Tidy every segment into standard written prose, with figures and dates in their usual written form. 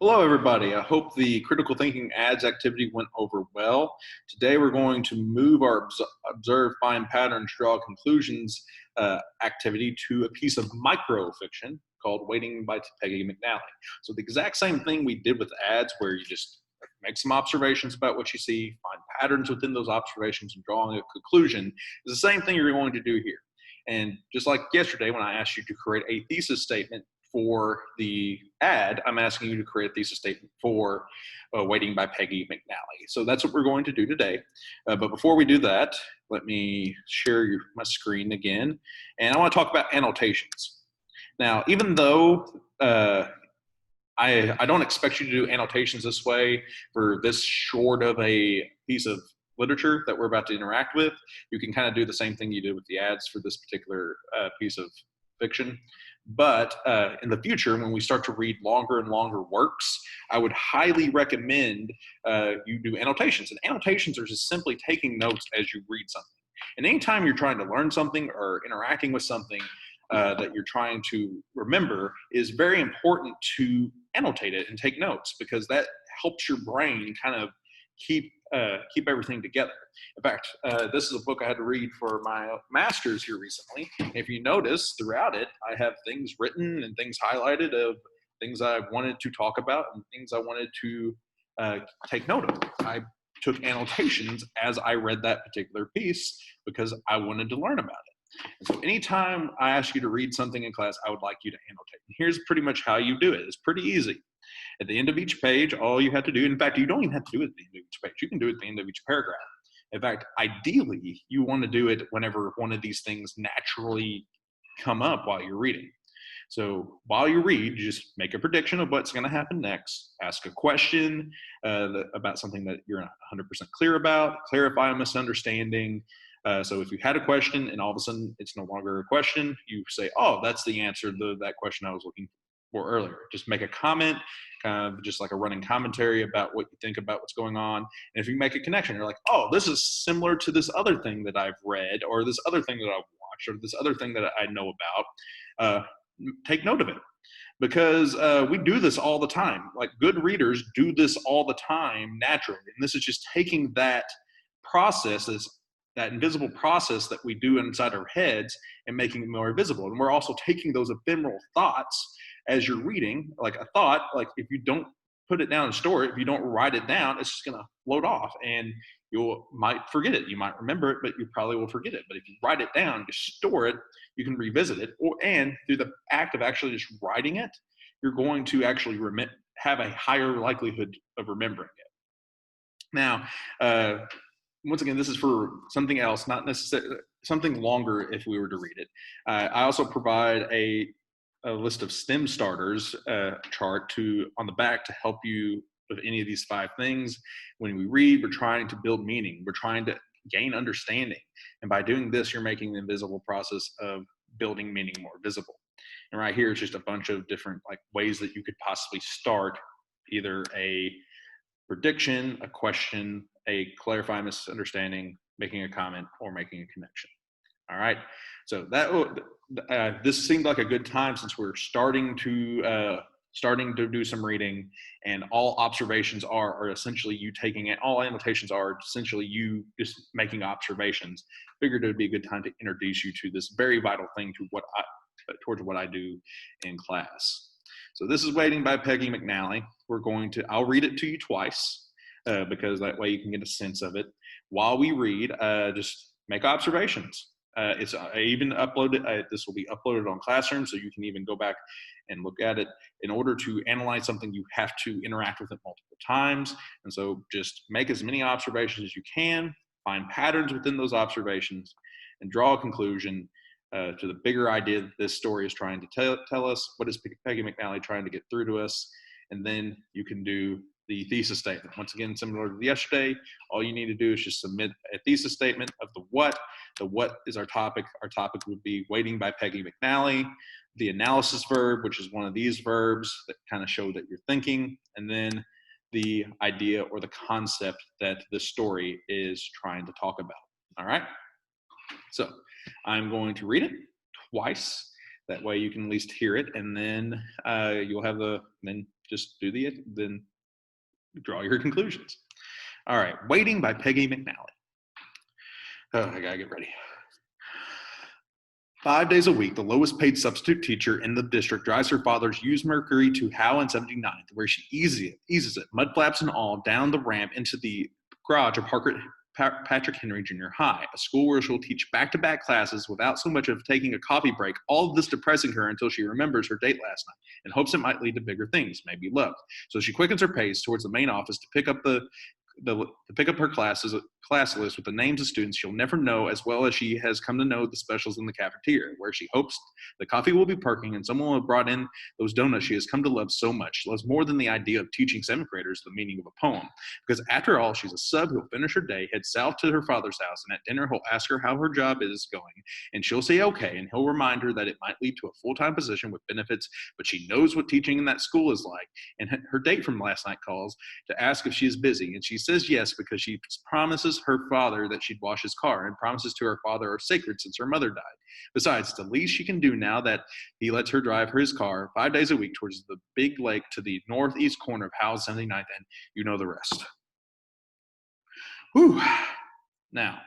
Hello, everybody. I hope the critical thinking ads activity went over well. Today, we're going to move our observe, find patterns, draw conclusions activity to a piece of microfiction called Waiting by Peggy McNally. So the exact same thing we did with ads, where you just make some observations about what you see, find patterns within those observations, and drawing a conclusion, is the same thing you're going to do here. And just like yesterday, when I asked you to create a thesis statement for the ad, I'm asking you to create a thesis statement for Waiting by Peggy McNally. So that's what we're going to do today. But before we do that, let me share my screen again. And I want to talk about annotations. Now, even though I don't expect you to do annotations this way for this short of a piece of literature that we're about to interact with, you can kind of do the same thing you did with the ads for this particular piece of fiction. But in the future, when we start to read longer and longer works, I would highly recommend you do annotations. And annotations are just simply taking notes as you read something. And anytime you're trying to learn something or interacting with something that you're trying to remember, is very important to annotate it and take notes, because that helps your brain kind of keep everything together. In fact, this is a book I had to read for my master's here recently. If you notice, throughout it, I have things written and things highlighted of things I wanted to talk about and things I wanted to take note of. I took annotations as I read that particular piece because I wanted to learn about it. And so anytime I ask you to read something in class, I would like you to annotate. And here's pretty much how you do it. It's pretty easy. At the end of each page, all you have to do, in fact, you don't even have to do it at the end of each page. You can do it at the end of each paragraph. In fact, ideally, you want to do it whenever one of these things naturally come up while you're reading. So while you read, you just make a prediction of what's going to happen next, ask a question about something that you're not 100% clear about, clarify a misunderstanding. So if you had a question and all of a sudden it's no longer a question, you say, oh, that's the answer to that question I was looking for earlier. Just make a comment, kind of just like a running commentary about what you think about what's going on. And if you make a connection, you're like, oh, this is similar to this other thing that I've read, or this other thing that I've watched, or this other thing that I know about. Take note of it, because we do this all the time. Like, good readers do this all the time naturally. And this is just taking that process, that invisible process that we do inside our heads, and making it more visible. And we're also taking those ephemeral thoughts as you're reading, like a thought, like if you don't put it down and store it, if you don't write it down, it's just going to float off and you might forget it. You might remember it, but you probably will forget it. But if you write it down, you store it, you can revisit it. And through the act of actually just writing it, you're going to actually have a higher likelihood of remembering it. Now, once again, this is for something else, not necessarily something longer if we were to read it. I also provide a list of STEM starters chart on the back to help you with any of these 5 things. When we read, we're trying to build meaning. We're trying to gain understanding. And by doing this, you're making the invisible process of building meaning more visible. And right here is just a bunch of different ways that you could possibly start either a prediction, a question, a clarifying misunderstanding, making a comment, or making a connection. All right. So this seemed like a good time, since we're starting to do some reading, and all observations are essentially you taking it. All annotations are essentially you just making observations. Figured it would be a good time to introduce you to this very vital thing towards what I do in class. So this is Waiting by Peggy McNally. I'll read it to you twice because that way you can get a sense of it. While we read, just make observations. I even uploaded. This will be uploaded on Classroom, so you can even go back and look at it. In order to analyze something, you have to interact with it multiple times, and so just make as many observations as you can, find patterns within those observations, and draw a conclusion to the bigger idea that this story is trying to tell us. What is Peggy McNally trying to get through to us? And then you can do the thesis statement. Once again, similar to yesterday, all you need to do is just submit a thesis statement of the what. The what is our topic. Our topic would be Waiting by Peggy McNally. The analysis verb, which is one of these verbs that kind of show that you're thinking. And then the idea or the concept that the story is trying to talk about. All right? So I'm going to read it twice. That way you can at least hear it, and then you'll have then just then draw your conclusions. All right, Waiting by Peggy McNally. Oh, I gotta get ready. 5 days a week, the lowest paid substitute teacher in the district drives her father's used Mercury to Howe and 79th, where she eases it, mud flaps and all, down the ramp into the garage of Patrick Henry Junior High, a school where she'll teach back-to-back classes without so much of taking a coffee break, all of this depressing her until she remembers her date last night and hopes it might lead to bigger things, maybe love. So she quickens her pace towards the main office to pick up her class list with the names of students she'll never know, as well as she has come to know the specials in the cafeteria, where she hopes the coffee will be perking and someone will have brought in those donuts she has come to love so much. She loves more than the idea of teaching seventh graders the meaning of a poem, because after all, she's a sub who'll finish her day, head south to her father's house, and at dinner he'll ask her how her job is going, and she'll say okay, and he'll remind her that it might lead to a full-time position with benefits, but she knows what teaching in that school is like. And her date from last night calls to ask if she is busy, and she says yes because she promises her father that she'd wash his car, and promises to her father are sacred since her mother died. Besides, it's the least she can do now that he lets her drive his car 5 days a week towards the big lake to the northeast corner of Howe 79th, and you know the rest. Whew. Now,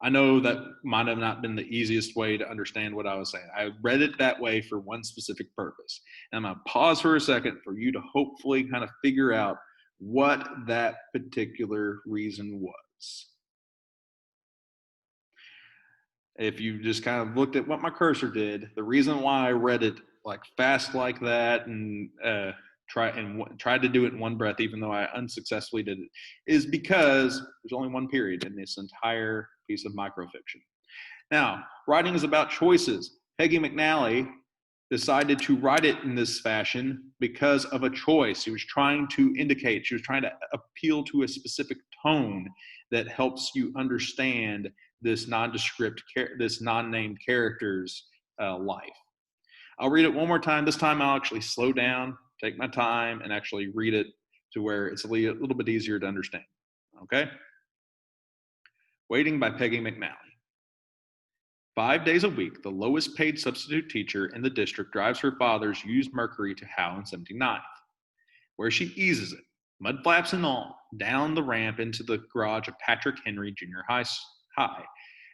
I know that might have not been the easiest way to understand what I was saying. I read it that way for one specific purpose. And I'm going to pause for a second for you to hopefully kind of figure out what that particular reason was. If you just kind of looked at what my cursor did, the reason why I read it like fast like that and tried to do it in one breath, even though I unsuccessfully did it, is because there's only one period in this entire piece of microfiction. Now, writing is about choices. Peggy McNally decided to write it in this fashion because of a choice. She was trying to appeal to a specific tone that helps you understand this nondescript, this non-named character's life. I'll read it one more time. This time I'll actually slow down, take my time, and actually read it to where it's a little bit easier to understand. Okay? Waiting by Peggy McNally. 5 days a week, the lowest paid substitute teacher in the district drives her father's used Mercury to Howe and 79th, where she eases it, mud flaps and all, down the ramp into the garage of Patrick Henry Junior High,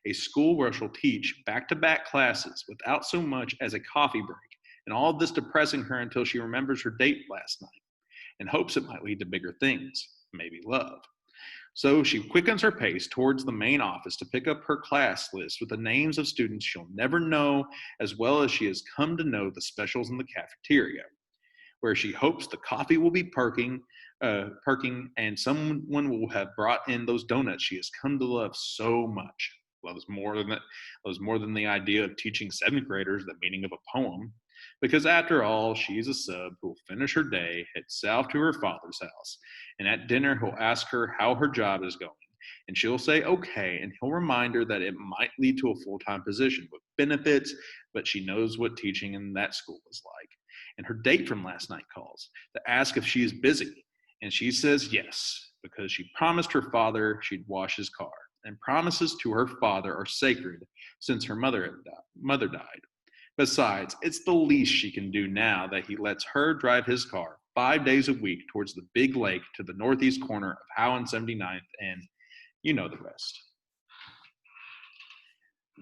a school where she'll teach back-to-back classes without so much as a coffee break, and all of this depressing her until she remembers her date last night and hopes it might lead to bigger things, maybe love. So she quickens her pace towards the main office to pick up her class list with the names of students she'll never know, as well as she has come to know the specials in the cafeteria, where she hopes the coffee will be perking, and someone will have brought in those donuts she has come to love so much. Loves more than the idea of teaching seventh graders the meaning of a poem, because after all, she's a sub who will finish her day, head south to her father's house, and at dinner he'll ask her how her job is going, and she'll say okay, and he'll remind her that it might lead to a full-time position with benefits, but she knows what teaching in that school is like. And her date from last night calls to ask if she is busy, and she says yes, because she promised her father she'd wash his car, and promises to her father are sacred since her mother died. Besides, it's the least she can do now that he lets her drive his car 5 days a week towards the big lake to the northeast corner of Howe and 79th, and you know the rest.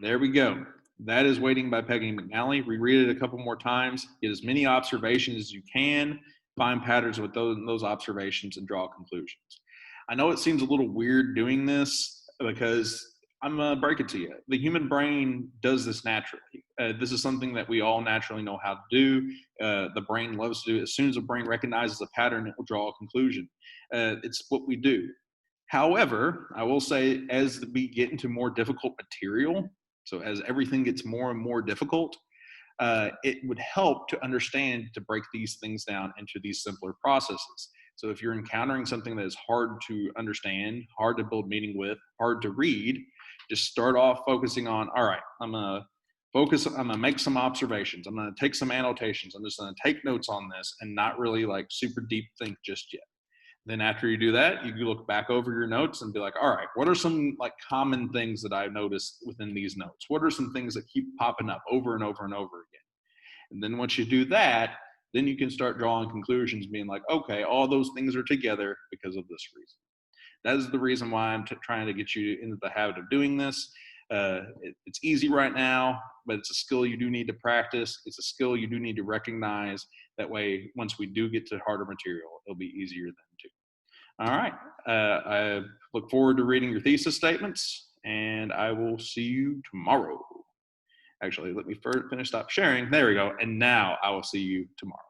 There we go. That is Waiting by Peggy McNally. Reread it a couple more times. Get as many observations as you can. Find patterns with those observations and draw conclusions. I know it seems a little weird doing this because I'm going to break it to you. The human brain does this naturally. This is something that we all naturally know how to do. The brain loves to do it. As soon as the brain recognizes a pattern, it will draw a conclusion. It's what we do. However, I will say as we get into more difficult material, so as everything gets more and more difficult, it would help to understand to break these things down into these simpler processes. So if you're encountering something that is hard to understand, hard to build meaning with, hard to read, just start off focusing on, all right, I'm gonna make some observations. I'm gonna take some annotations. I'm just gonna take notes on this and not really like super deep think just yet. Then after you do that, you look back over your notes and be like, all right, what are some like common things that I've noticed within these notes? What are some things that keep popping up over and over and over again? And then once you do that, then you can start drawing conclusions, being like, okay, all those things are together because of this reason. That is the reason why I'm trying to get you into the habit of doing this. It's easy right now, but it's a skill you do need to practice. It's a skill you do need to recognize. That way, once we do get to harder material, it'll be easier then too. All right. I look forward to reading your thesis statements, and I will see you tomorrow. Actually, let me finish stop sharing. There we go. And now I will see you tomorrow.